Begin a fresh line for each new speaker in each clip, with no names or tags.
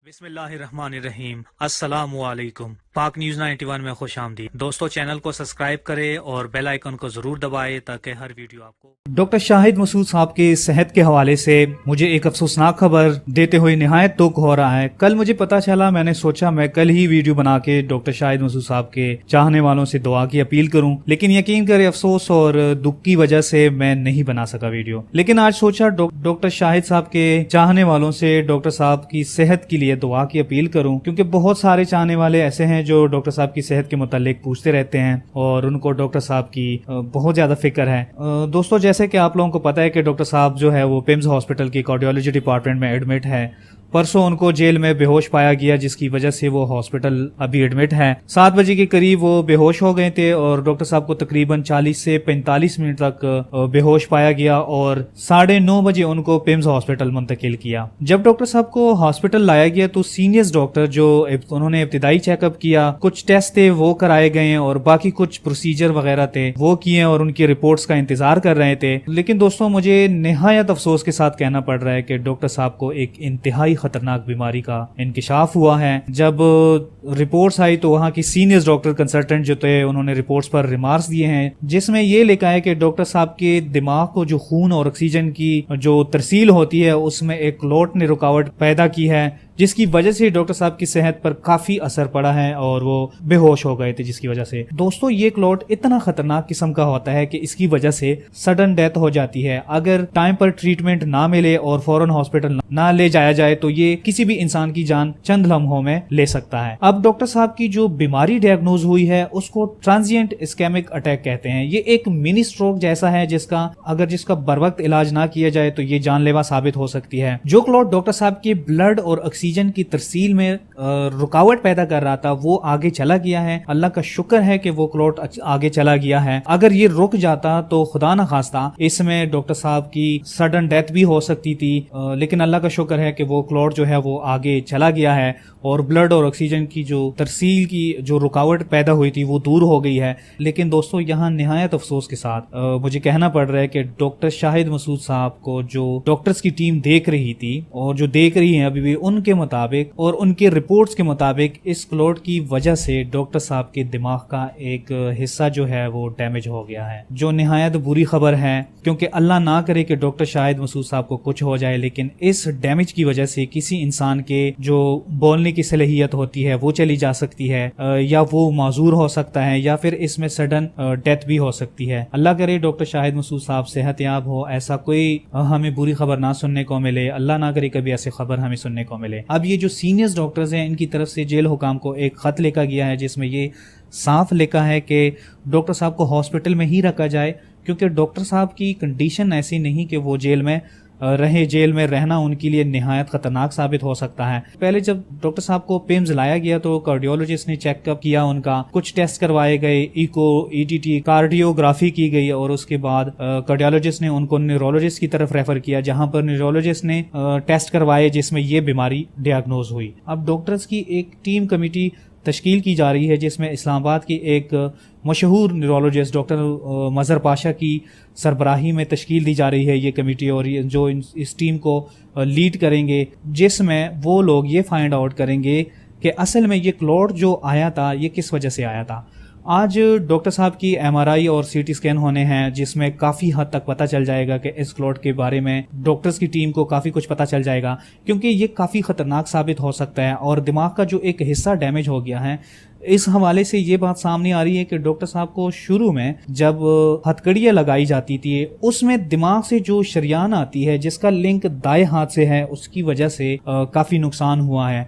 بسم اللہ الرحمن الرحیم، السلام علیکم۔ پاک نیوز 91 میں خوش آمدید دوستو، چینل کو سبسکرائب کریں اور بیل آئیکن کو ضرور دبائیں تاکہ ہر ویڈیو آپ کو۔
ڈاکٹر شاہد مسعود صاحب کی صحت کے حوالے سے مجھے ایک افسوسناک خبر دیتے ہوئے نہایت دکھ ہو رہا ہے۔ کل مجھے پتا چلا، میں نے سوچا میں کل ہی ویڈیو بنا کے ڈاکٹر شاہد مسعود صاحب کے چاہنے والوں سے دعا کی اپیل کروں، لیکن یقین کرے افسوس اور دکھ کی وجہ سے میں نہیں بنا سکا ویڈیو۔ لیکن آج سوچا ڈاکٹر شاہد صاحب کے چاہنے والوں سے ڈاکٹر صاحب کی صحت کے لیے دعا کی اپیل کروں، کیونکہ بہت سارے چاہنے والے ایسے ہیں جو ڈاکٹر صاحب کی صحت کے متعلق پوچھتے رہتے ہیں اور ان کو ڈاکٹر صاحب کی بہت زیادہ فکر ہے۔ دوستو، جیسے کہ آپ لوگوں کو پتا ہے کہ ڈاکٹر صاحب جو ہے وہ پیمز ہاسپٹل کی کارڈیولوجی ڈپارٹمنٹ میں ایڈمٹ ہے۔ پرسوں ان کو جیل میں بے ہوش پایا گیا، جس کی وجہ سے وہ ہاسپٹل ابھی ایڈمٹ ہے۔ 7 بجے کے قریب وہ بے ہوش ہو گئے تھے اور ڈاکٹر صاحب کو تقریباً 40 سے 45 منٹ تک بے ہوش پایا گیا اور 9:30 بجے ان کو پیمز ہاسپٹل منتقل کیا۔ جب ڈاکٹر صاحب کو ہاسپٹل لایا گیا تو سینئر ڈاکٹر جو انہوں نے ابتدائی چیک اپ کیا، کچھ ٹیسٹ تھے وہ کرائے گئے اور باقی کچھ پروسیجر وغیرہ تھے وہ کیے اور ان کی رپورٹس کا انتظار کر رہے تھے۔ لیکن دوستوں، مجھے نہایت افسوس کے ساتھ کہنا پڑ رہا ہے کہ ڈاکٹر صاحب کو ایک انتہائی خطرناک بیماری کا انکشاف ہوا ہے۔ جب رپورٹس آئی تو وہاں کی سینئر ڈاکٹر کنسلٹنٹ جو تھے انہوں نے رپورٹس پر ریمارکس دیے ہیں، جس میں یہ لکھا ہے کہ ڈاکٹر صاحب کے دماغ کو جو خون اور آکسیجن کی جو ترسیل ہوتی ہے اس میں ایک کلوٹ نے رکاوٹ پیدا کی ہے، جس کی وجہ سے ڈاکٹر صاحب کی صحت پر کافی اثر پڑا ہے اور وہ بے ہوش ہو گئے تھے، جس کی وجہ سے دوستو یہ کلوٹ اتنا خطرناک قسم کا ہوتا ہے کہ اس کی وجہ سے سڈن ڈیتھ ہو جاتی ہے۔ اگر ٹائم پر ٹریٹمنٹ نہ ملے اور فوراً ہاسپٹل نہ لے جایا جائے تو یہ کسی بھی انسان کی جان چند لمحوں میں لے سکتا ہے۔ اب ڈاکٹر صاحب کی جو بیماری ڈائگنوز ہوئی ہے اس کو ٹرانزینٹ اسکیمک اٹیک کہتے ہیں۔ یہ ایک منی سٹروک جیسا ہے جس کا بر وقت علاج نہ کیا جائے تو یہ جان لیوا ثابت ہو سکتی ہے۔ جو کلوٹ ڈاکٹر صاحب کے بلڈ اور آکسیجن کی ترسیل میں رکاوٹ پیدا کر رہا تھا وہ آگے چلا گیا ہے۔ اللہ کا شکر ہے کہ وہ کلوٹ آگے چلا گیا ہے۔ اگر یہ رک جاتا تو خدا نہ خواستہ اس میں ڈاکٹر صاحب کی سڈن ڈیتھ بھی ہو سکتی تھی، لیکن اللہ کا شکر ہے کہ وہ کلوٹ جو ہے وہ آگے چلا گیا ہے اور بلڈ اور آکسیجن کی جو ترسیل کی جو رکاوٹ پیدا ہوئی تھی وہ دور ہو گئی ہے۔ لیکن دوستو، یہاں نہایت افسوس کے ساتھ مجھے کہنا پڑ رہا ہے کہ ڈاکٹر شاہد مسعود صاحب کو جو ڈاکٹرز کی ٹیم دیکھ رہی تھی اور جو دیکھ رہی ہیں ابھی بھی، ان کے مطابق اور ان کے رپورٹس کے مطابق اس کلوٹ کی وجہ سے ڈاکٹر صاحب کے دماغ کا ایک حصہ جو ہے وہ ڈیمیج ہو گیا ہے، جو نہایت بری خبر ہے، کیونکہ اللہ نہ کرے کہ ڈاکٹر شاہد مسعود صاحب کو کچھ ہو جائے، لیکن اس ڈیمیج کی وجہ سے کسی انسان کے جو بولنے کی صلاحیت ہوتی ہے وہ چلی جا سکتی ہے، یا وہ معذور ہو سکتا ہے، یا پھر اس میں سڈن ڈیتھ بھی ہو سکتی ہے۔ اللہ کرے ڈاکٹر شاہد مسعود صاحب صحت یاب ہو، ایسا کوئی ہمیں بری خبر نہ سننے کو ملے، اللہ نہ کرے کبھی ایسی خبر ہمیں سننے کو ملے۔ اب یہ جو سینئر ڈاکٹرز ہیں ان کی طرف سے جیل حکام کو ایک خط لکھا گیا ہے جس میں یہ صاف لکھا ہے کہ ڈاکٹر صاحب کو ہاسپٹل میں ہی رکھا جائے، کیونکہ ڈاکٹر صاحب کی کنڈیشن ایسی نہیں کہ وہ جیل میں رہے، جیل میں رہنا ان کے لیے نہایت خطرناک ثابت ہو سکتا ہے۔ پہلے جب ڈاکٹر صاحب کو پیمز لایا گیا تو کارڈیولوجسٹ نے چیک اپ کیا، ان کا کچھ ٹیسٹ کروائے گئے، ایکو، ای ٹی ٹی، کارڈیوگرافی کی گئی اور اس کے بعد کارڈیولوجسٹ نے ان کو نیورولوجسٹ کی طرف ریفر کیا، جہاں پر نیورولوجسٹ نے ٹیسٹ کروائے جس میں یہ بیماری ڈائگنوز ہوئی۔ اب ڈاکٹرز کی ایک ٹیم کمیٹی تشکیل کی جا رہی ہے جس میں اسلام آباد کی ایک مشہور نیورولوجسٹ ڈاکٹر مظہر پاشا کی سربراہی میں تشکیل دی جا رہی ہے یہ کمیٹی، اور جو اس ٹیم کو لیڈ کریں گے، جس میں وہ لوگ یہ فائنڈ آؤٹ کریں گے کہ اصل میں یہ کلوٹ جو آیا تھا یہ کس وجہ سے آیا تھا۔ آج ڈاکٹر صاحب کی ایم آر آئی اور سی ٹی اسکین ہونے ہیں جس میں کافی حد تک پتہ چل جائے گا کہ اس کلوٹ کے بارے میں ڈاکٹرز کی ٹیم کو کافی کچھ پتہ چل جائے گا، کیونکہ یہ کافی خطرناک ثابت ہو سکتا ہے اور دماغ کا جو ایک حصہ ڈیمیج ہو گیا ہے۔ اس حوالے سے یہ بات سامنے آ رہی ہے کہ ڈاکٹر صاحب کو شروع میں جب ہتھکڑیاں لگائی جاتی تھی اس میں دماغ سے جو شریان آتی ہے جس کا لنک دائیں ہاتھ سے ہے، اس کی وجہ سے کافی نقصان ہوا ہے۔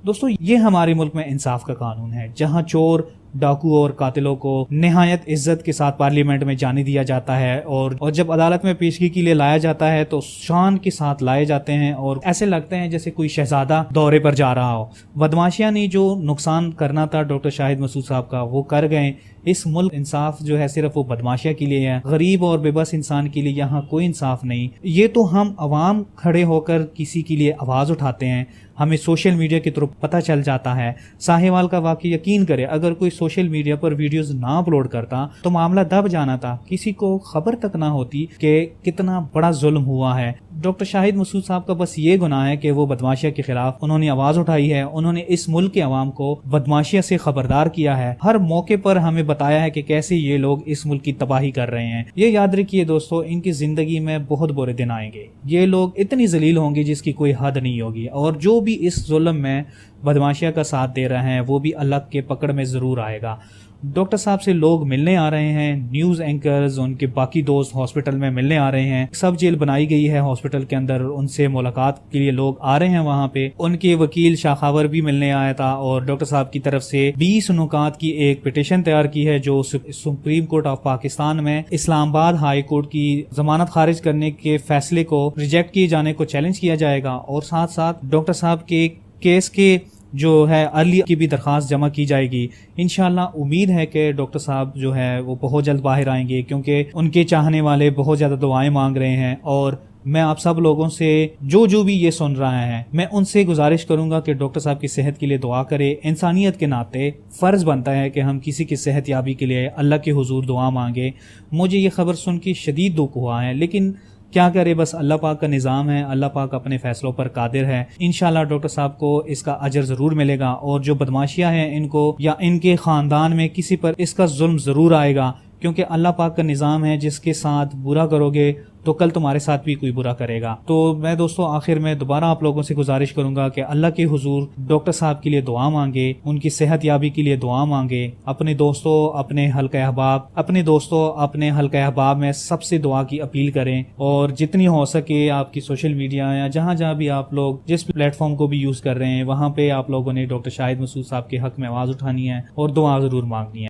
دوستو، یہ ہمارے ملک میں انصاف کا قانون ہے، جہاں چور، ڈاکو اور قاتلوں کو نہایت عزت کے ساتھ پارلیمنٹ میں جانے دیا جاتا ہے اور جب عدالت میں پیشگی کے لیے لایا جاتا ہے تو شان کے ساتھ لائے جاتے ہیں اور ایسے لگتے ہیں جیسے کوئی شہزادہ دورے پر جا رہا ہو۔ بدماشیاں نے جو نقصان کرنا تھا ڈاکٹر شاہد مسعود صاحب کا وہ کر گئے۔ اس ملک انصاف جو ہے صرف وہ بدماشیاں کے لیے ہے، غریب اور بے بس انسان کے لیے یہاں کوئی انصاف نہیں۔ یہ تو ہم عوام کھڑے ہو کر کسی کے لیے آواز اٹھاتے ہیں، ہمیں سوشل میڈیا کے تھرو پتہ چل جاتا ہے. ساہیوال کا واقعہ یقین کرے اگر کوئی سوشل میڈیا پر ویڈیوز نہ اپلوڈ کرتا تو معاملہ دب جانا تھا, کسی کو خبر تک نہ ہوتی کہ کتنا بڑا ظلم ہوا ہے. ڈاکٹر شاہد مسعود صاحب کا بس یہ گناہ ہے کہ وہ بدماشیہ کے خلاف انہوں نے آواز اٹھائی ہے, انہوں نے اس ملک کے عوام کو بدماشیہ سے خبردار کیا ہے, ہر موقع پر ہمیں بتایا ہے کہ کیسے یہ لوگ اس ملک کی تباہی کر رہے ہیں. یہ یاد رکھیے دوستو, ان کی زندگی میں بہت برے دن آئیں گے, یہ لوگ اتنی ذلیل ہوں گے جس کی کوئی حد نہیں ہوگی, اور جو بھی اس ظلم میں بدماشیہ کا ساتھ دے رہے ہیں وہ بھی اللہ کے پکڑ میں ضرور آئے گا. ڈاکٹر صاحب سے لوگ ملنے آ رہے ہیں, نیوز اینکرز, ان کے باقی دوست ہاسپٹل میں ملنے آ رہے ہیں, سب جیل بنائی گئی ہے ہاسپٹل کے اندر, ان سے ملاقات کے لیے لوگ آ رہے ہیں وہاں پہ. ان کے وکیل شاخاور بھی ملنے آیا تھا اور ڈاکٹر صاحب کی طرف سے 20 نکات کی ایک پٹیشن تیار کی ہے جو سپریم کورٹ آف پاکستان میں اسلام آباد ہائی کورٹ کی ضمانت خارج کرنے کے فیصلے کو ریجیکٹ کیے جانے کو چیلنج کیا جائے گا, اور ساتھ ساتھ ڈاکٹر صاحب کے کیس کے جو ہے ارلی کی بھی درخواست جمع کی جائے گی. انشاءاللہ امید ہے کہ ڈاکٹر صاحب جو ہے وہ بہت جلد باہر آئیں گے, کیونکہ ان کے چاہنے والے بہت زیادہ دعائیں مانگ رہے ہیں. اور میں آپ سب لوگوں سے جو بھی یہ سن رہا ہے, میں ان سے گزارش کروں گا کہ ڈاکٹر صاحب کی صحت کے لیے دعا کرے. انسانیت کے ناطے فرض بنتا ہے کہ ہم کسی کی صحت یابی کے لیے اللہ کے حضور دعا مانگے. مجھے یہ خبر سن کے شدید دکھ ہوا ہے, لیکن کیا کرے, بس اللہ پاک کا نظام ہے, اللہ پاک اپنے فیصلوں پر قادر ہے. انشاءاللہ ڈاکٹر صاحب کو اس کا اجر ضرور ملے گا, اور جو بدماشیاں ہیں ان کو یا ان کے خاندان میں کسی پر اس کا ظلم ضرور آئے گا, کیونکہ اللہ پاک کا نظام ہے جس کے ساتھ برا کرو گے تو کل تمہارے ساتھ بھی کوئی برا کرے گا. تو میں دوستوں آخر میں دوبارہ آپ لوگوں سے گزارش کروں گا کہ اللہ کے حضور ڈاکٹر صاحب کے لیے دعا مانگے, ان کی صحت یابی کے لیے دعا مانگے. اپنے دوستوں, اپنے حلقہ احباب میں سب سے دعا کی اپیل کریں, اور جتنی ہو سکے آپ کی سوشل میڈیا یا جہاں بھی آپ لوگ جس پلیٹ فارم کو بھی یوز کر رہے ہیں وہاں پہ آپ لوگوں نے ڈاکٹر شاہد مسعود صاحب کے حق میں آواز اٹھانی ہے اور دعا ضرور مانگنی ہے.